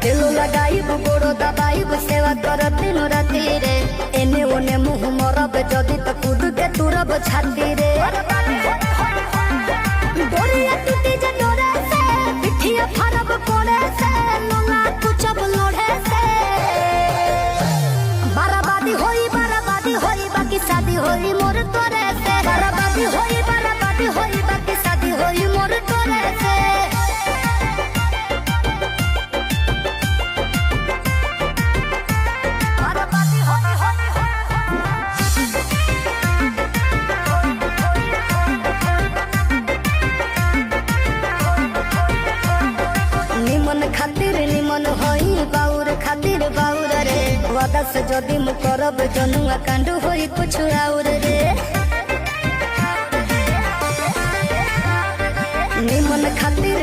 दिल लगाइब गोड़ो दबाइब सेवा कर दिन राति रे एने ओने मुँह मरब जदि तो कूद के तुरब छाती रे डोरिया टूटी जे डोरे से पिठिया फरब कोड़े से लोला कुचब लोढ़े से बराबादी होई बाकी शादी होई मोर तोरे से बराबादी होई बाकी शादी होई मोर तोरे से खातिर निमन होई बाउर खातिर बाउर रे वादा से जदि मु करब जनुआ कांड होई कुछ और रे निमन खातिर